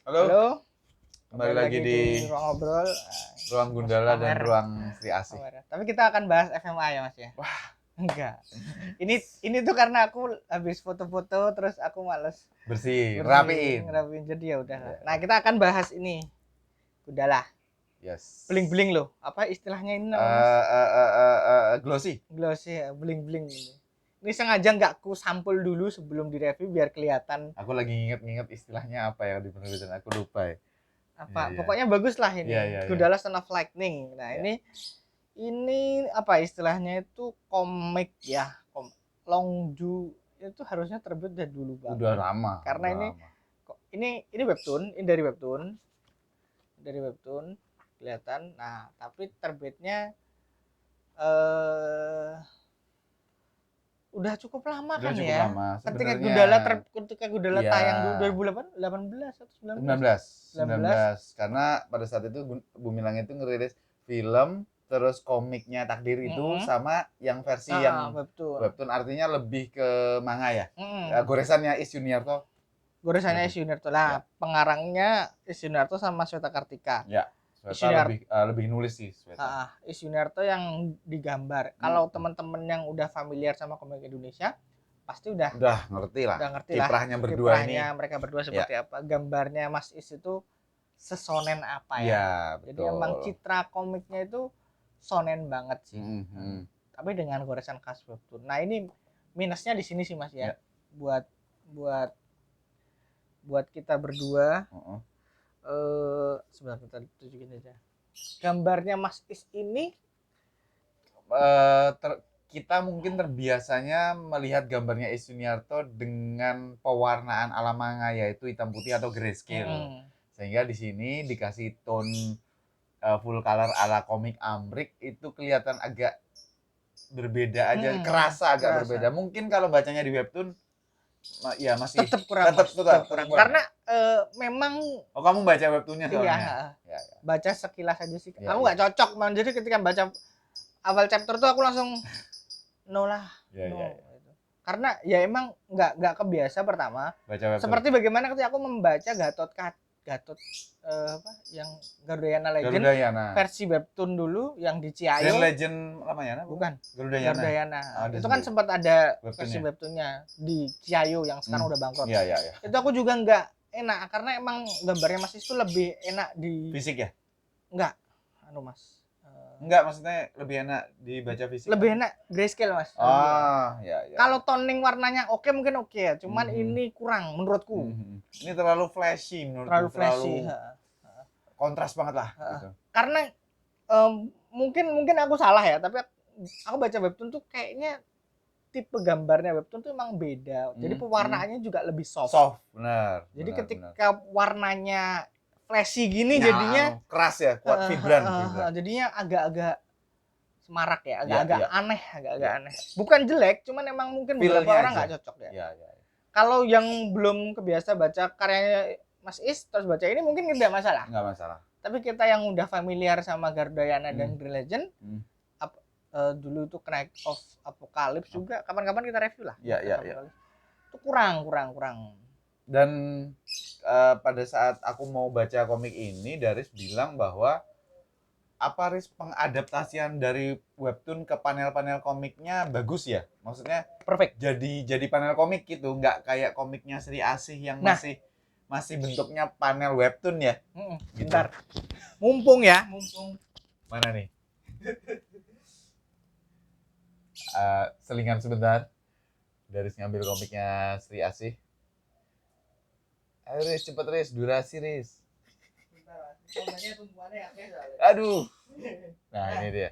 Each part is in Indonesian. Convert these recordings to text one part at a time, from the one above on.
Halo, Halo, kembali lagi di ruang ngobrol. Ruang Gundala dan Pamer. Ruang Sri Asih. Tapi kita akan bahas FMA ya Mas ya? Wah, Enggak. Ini tuh karena aku habis foto-foto terus aku males bersih, bersihin, rapiin. ngerapiin, jadi ya udah. Ya. Nah, kita akan bahas ini. Udahlah, Yes. bling-bling loh. Apa istilahnya ini Eh, namanya Mas? Glossy. Glossy ya, bling-bling ini. Ini sengaja nggak aku sampul dulu sebelum direview biar kelihatan Aku lagi nginget-nginget istilahnya apa ya di penerbitan, aku lupa ya. apa. Iya, iya. Pokoknya bagus lah ini. Iya, iya, iya. Gundala Son of Lightning. Nah, Iya. ini apa istilahnya itu komik ya, Longju itu harusnya terbit dari dulu banget. Udah lama. Karena udah ini lama. ini webtoon, ini dari webtoon kelihatan. Nah, tapi terbitnya udah cukup lama Udah kan cukup ya. lama. Ketika Sebenarnya Gundala iya. tayang dulu 2018 atau 19. Karena pada saat itu Bumi Langit itu ngerilis film, terus komiknya Takdir itu sama yang versi yang webtoon, artinya lebih ke manga ya. Goresannya Is Yuniarto. Goresannya Is Yuniarto lah, pengarangnya Is Yuniarto sama Sweta Kartika. Ya, Sweta lebih nulis sih Sweta. Is Yuniarto yang digambar. Kalau teman-teman yang udah familiar sama komik Indonesia pasti udah ngerti lah. Udah ngerti Kiprahnya lah. berdua ini. Mereka berdua seperti apa. Gambarnya Mas Is itu sesonen apa ya. Ya, jadi emang citra komiknya itu sonen banget sih. Tapi dengan goresan khas webtoon. Nah, ini minusnya di sini sih Mas ya. Buat kita berdua. Sebentar kita tunjukin aja. Gambarnya Mas Is ini kita mungkin terbiasanya melihat gambarnya Is Yuniarto dengan pewarnaan ala manga, yaitu hitam putih atau grayscale. Sehingga di sini dikasih tone full color ala komik Amrik itu kelihatan agak berbeda aja, kerasa agak berbeda. Mungkin kalau bacanya di webtoon ya masih tetap kurang. Karena memang kamu baca webtoonnya soalnya. Iya. Baca sekilas aja sih. Aku nggak cocok, man. Jadi ketika baca awal chapter tuh aku langsung no. Karena ya emang nggak kebiasa pertama. Seperti bagaimana ketika aku membaca Gatot yang Garudayana Legend versi webtoon dulu yang di Ciayo. Legend Ramayana bukan? Garudayana. Itu kan sempat ada versi webtoonnya di Ciayo yang sekarang udah bangkrut. Iya. Itu aku juga nggak enak karena emang gambarnya Mas itu lebih enak di fisik ya? Enggak. Mas. Enggak, maksudnya lebih enak dibaca fisik. Lebih enak grayscale, Mas. Ya. Kalau toning warnanya mungkin oke ya, cuman ini kurang menurutku. Ini terlalu flashy menurutku. Terlalu kontras banget lah gitu. Karena mungkin aku salah ya, tapi aku baca webtoon tuh kayaknya tipe gambarnya webtoon tuh emang beda. Jadi pewarnaannya juga lebih soft. Benar. Jadi ketika warnanya flashy gini jadinya keras ya, kuat, vibran. Jadinya agak-agak semarak ya, agak-agak aneh. Bukan jelek, cuman emang mungkin beberapa orang nggak cocok ya. Kalau yang belum kebiasa baca karyanya Mas Is terus baca ini mungkin tidak masalah. Nggak masalah. Tapi kita yang udah familiar sama Garudayana dan Green Legend, dulu itu Knight of Apocalypse juga, kapan-kapan kita review lah. Iya. Itu kurang. Dan pada saat aku mau baca komik ini, Daris bilang bahwa pengadaptasian dari webtoon ke panel-panel komiknya bagus ya? Maksudnya perfect. Jadi panel komik gitu, nggak kayak komiknya Sri Asih yang masih bentuknya panel webtoon ya? Bentar. Mumpung. Mana nih? Selingan sebentar. Daris ngambil komiknya Sri Asih. Ayo Riz, cepet Riz, durasi Riz. Aduh. Nah, ini dia.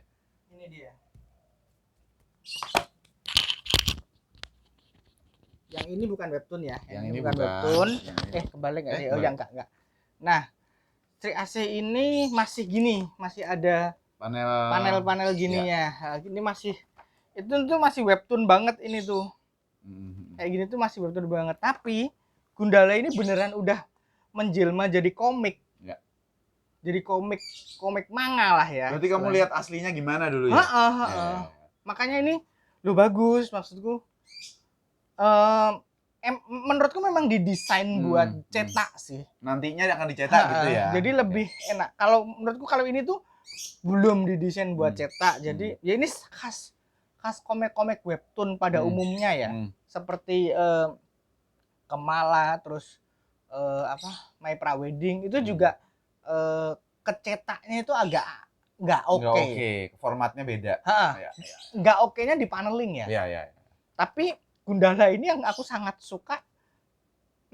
Yang ini bukan webtoon ya. Yang ini bukan webtoon. Kebalik nggak sih? Enggak. Nah, Sri Asih ini masih gini, masih ada panel gininya. Ini masih webtoon banget ini tuh. Kayak gini tuh masih webtoon banget, tapi Gundala ini beneran udah menjelma jadi komik. Ya. Jadi komik manga lah ya. Berarti kamu lihat aslinya gimana dulu ya? Makanya ini bagus maksudku. menurutku memang didesain buat cetak sih. Nantinya akan dicetak gitu ya. Jadi lebih enak. Kalau menurutku kalau ini tuh belum didesain buat cetak. Jadi ya ini khas komik-komik webtoon pada umumnya ya. Seperti Kemala, terus My Prawedding itu juga kecetaknya itu agak nggak oke. Formatnya beda. Nggak oke-nya di paneling ya. Iya. Tapi Gundala ini yang aku sangat suka.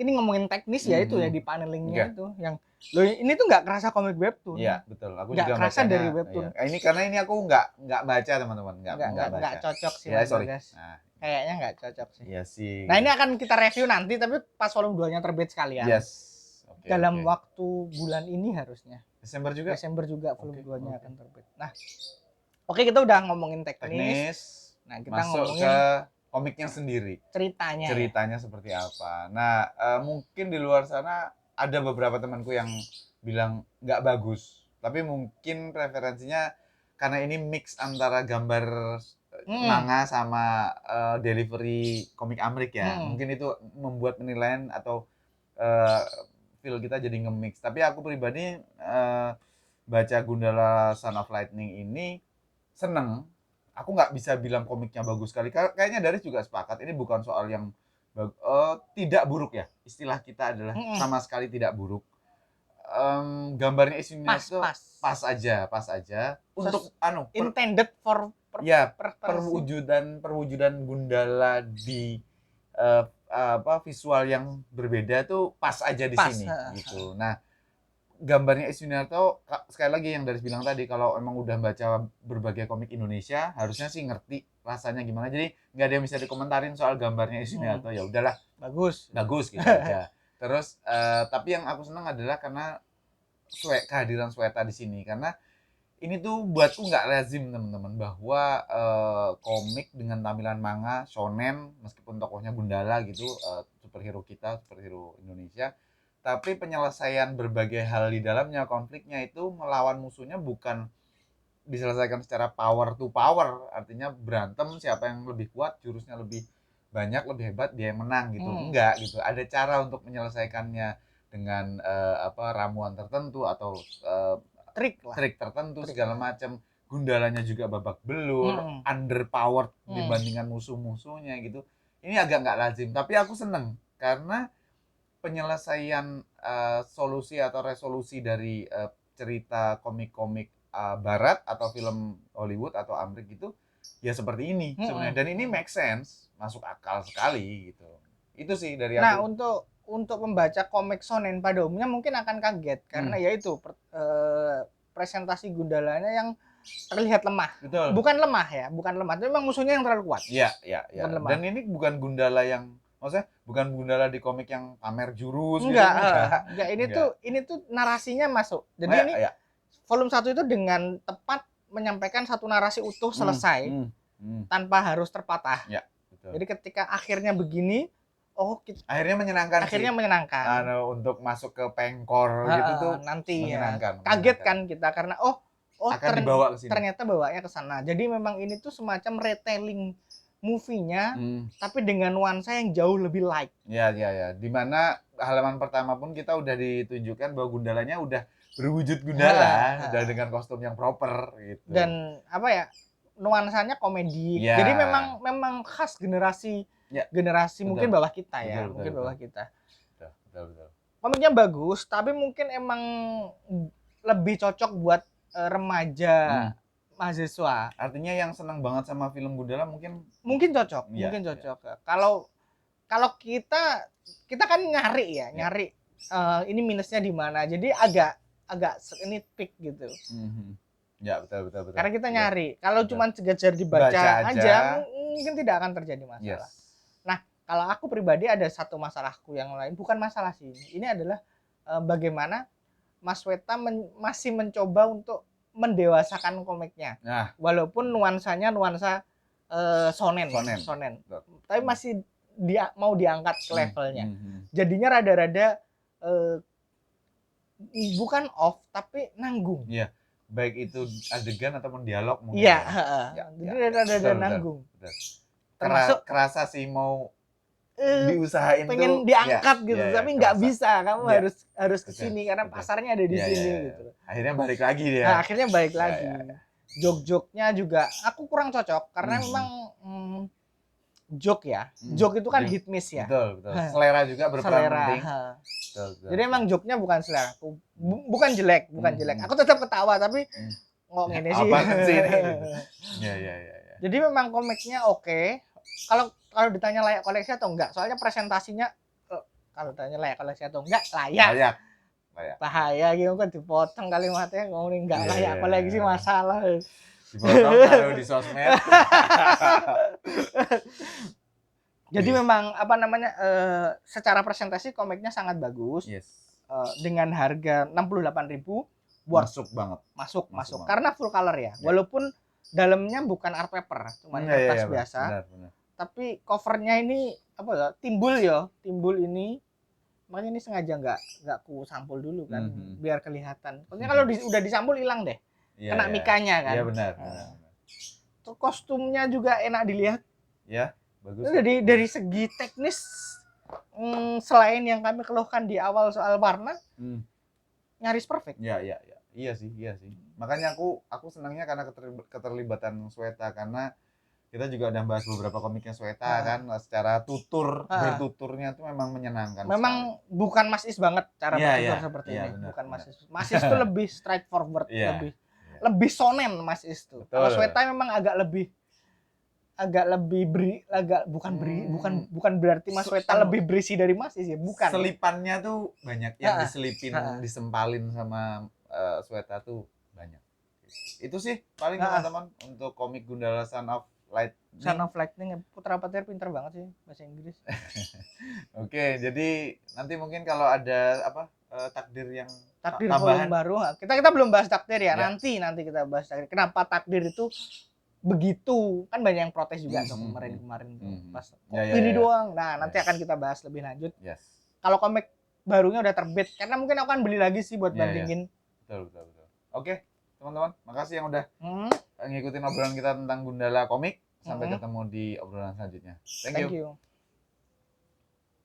Ini ngomongin teknis ya itu ya di panelingnya itu yang loh ini tuh nggak kerasa komik webtoon. Iya betul. Aku nggak juga kerasa bacanya, dari webtoon. Iya. Ini karena ini aku nggak baca teman-teman, nggak cocok sih. Ya, sorry. Guys. Kayaknya nggak cocok sih. Iya sih. Nah ini akan kita review nanti tapi pas volume 2-nya terbit sekalian. Yes. Dalam waktu bulan ini harusnya. Desember juga volume 2-nya akan terbit. Nah, oke kita udah ngomongin teknis. Nah kita masuk ngomongin ke komiknya sendiri. Ceritanya seperti apa. Nah mungkin di luar sana ada beberapa temanku yang bilang nggak bagus. Tapi mungkin preferensinya karena ini mix antara gambar manga sama delivery komik Amrik ya. Mungkin itu membuat penilaian atau feel kita jadi nge-mix. Tapi aku pribadi baca Gundala Son of Lightning ini seneng. Aku nggak bisa bilang komiknya bagus sekali. Kayaknya Daris juga sepakat. Ini bukan soal yang tidak buruk ya. Istilah kita adalah sama sekali tidak buruk. Gambarnya isinya itu pas aja. Untuk intended for perwujudan Gundala di visual yang berbeda tuh pas aja di sini gitu. Nah, gambarnya Isuniarto sekali lagi yang Daris bilang tadi kalau emang udah baca berbagai komik Indonesia harusnya sih ngerti rasanya gimana. Jadi nggak ada yang bisa dikomentarin soal gambarnya Isuniarto. Ya udahlah, bagus gitu aja. Terus tapi yang aku senang adalah karena kehadiran Sweta di sini karena ini tuh buatku nggak lazim teman-teman bahwa komik dengan tampilan manga shonen meskipun tokohnya Gundala gitu superhero Indonesia tapi penyelesaian berbagai hal di dalamnya konfliknya itu melawan musuhnya bukan diselesaikan secara power to power artinya berantem siapa yang lebih kuat jurusnya lebih banyak lebih hebat dia yang menang gitu enggak gitu ada cara untuk menyelesaikannya dengan ramuan tertentu atau trik tertentu segala macam. Gundalanya juga babak belur, underpowered dibandingkan musuh-musuhnya gitu. Ini agak nggak lazim, tapi aku seneng karena penyelesaian solusi atau resolusi dari cerita komik-komik barat atau film Hollywood atau Amrik gitu ya seperti ini sebenarnya dan ini make sense, masuk akal sekali gitu. Itu sih dari aku. Nah, untuk membaca komik shonen pada umumnya mungkin akan kaget karena yaitu presentasi Gundalanya yang terlihat lemah. Betul. Bukan lemah, tapi memang musuhnya yang terlalu kuat. Iya. Dan ini bukan Gundala yang maksudnya bukan Gundala di komik yang pamer jurus enggak. Ini tuh narasinya masuk. Jadi volume 1 itu dengan tepat menyampaikan satu narasi utuh selesai tanpa harus terpatah. Ya, betul. Jadi ketika akhirnya begini akhirnya menyenangkan untuk masuk ke pengkor gitu tuh nanti menyenangkan. Kaget kan kita karena akan dibawa ke sini. Ternyata bawanya ke sana. Jadi memang ini tuh semacam retelling movie-nya tapi dengan nuansa yang jauh lebih light. Ya. Dimana halaman pertama pun kita udah ditunjukkan bahwa Gundalanya udah berwujud Gundala, udah dengan kostum yang proper gitu. Dan nuansanya komedi. Jadi memang khas generasi mungkin bawah kita ya, bawah kita. Betul. Komiknya bagus, tapi mungkin emang lebih cocok buat remaja mahasiswa. Artinya yang senang banget sama film Gundala mungkin cocok. Kalau kita kan nyari ini minusnya di mana. Jadi agak ini peak gitu. Ya betul. Karena kita nyari. Kalau cuma sekedar dibaca aja mungkin tidak akan terjadi masalah. Yes. Nah, kalau aku pribadi ada satu masalahku yang lain, bukan masalah sih. Ini adalah bagaimana Mas Weta masih mencoba untuk mendewasakan komiknya. Nah, walaupun nuansanya nuansa shonen. Tapi masih mau diangkat ke levelnya. Jadinya rada-rada bukan off tapi nanggung. Iya. Baik itu adegan ataupun dialog mungkin. Iya, jadi rada-rada nanggung. Betul. Termasuk kerasa sih mau diusahain pengen tuh diangkat gitu, tapi nggak kerasa. bisa. Kamu Iya. harus ke Betul, sini karena betul. pasarnya ada di Iya, sini iya, iya. gitu. Akhirnya balik lagi dia. Nah, akhirnya balik Iya, lagi. iya, iya. Jok-joknya juga aku kurang cocok karena memang jok ya. Jok itu kan hit miss ya. Betul, betul. Selera juga berperan penting. Betul, betul. Jadi emang joknya bukan selera aku. Bukan jelek, bukan jelek. Aku tetap ketawa tapi kok ngene sih. Apaan sih ini? Iya, iya, iya. Jadi memang komiknya oke. Kalau ditanya layak koleksi atau enggak, soalnya presentasinya kalau ditanya layak koleksi atau enggak, layak. Bahaya gitu kan dipotong kalimatnya ngomongin enggak layak koleksi masalah. Dipotong taruh di sosmed. Jadi memang apa namanya secara presentasi komiknya sangat bagus. Yes. Dengan harga 68.000 masuk banget. Masuk. Karena full color ya. Walaupun dalamnya bukan art paper, cuma kertas biasa. Benar. Tapi covernya ini apa ya? Timbul ini. Makanya ini sengaja nggak ku sampul dulu kan, biar kelihatan. Maksudnya kalau udah disampul hilang deh. Kena mikanya kan. Iya benar. Terus kostumnya juga enak dilihat. Ya, bagus. Dari segi teknis selain yang kami keluhkan di awal soal warna, nyaris perfect. Iya sih. Makanya aku senangnya karena keterlibatan Sweta, karena kita juga udah bahas beberapa komiknya Sweta kan, secara bertuturnya tuh memang menyenangkan. Memang sekali. Bukan Mas Is banget cara bertutur seperti ini. Benar, bukan Mas Is. Mas Is tuh lebih straightforward, lebih shonen Mas Is tuh. Kalau Sweta memang bukan berarti Mas Sweta lebih berisi dari Mas Is ya, bukan. Selipannya tuh banyak yang disempalin sama Sweta tuh banyak. Itu sih paling teman-teman untuk komik Gundala Son of Lightning. Putra Petir pinter banget sih bahasa Inggris. Oke, jadi nanti mungkin kalau ada takdir volume baru, kita belum bahas takdir ya. Nanti kita bahas takdir. Kenapa takdir itu begitu? Kan banyak yang protes juga tuh kemarin tuh pas ini doang. Nah, nanti akan kita bahas lebih lanjut. Kalau komik barunya udah terbit, karena mungkin aku akan beli lagi sih buat bandingin. Betul. Oke, teman-teman, makasih yang udah ngikutin obrolan kita tentang Gundala komik. Sampai ketemu di obrolan selanjutnya. Thank you.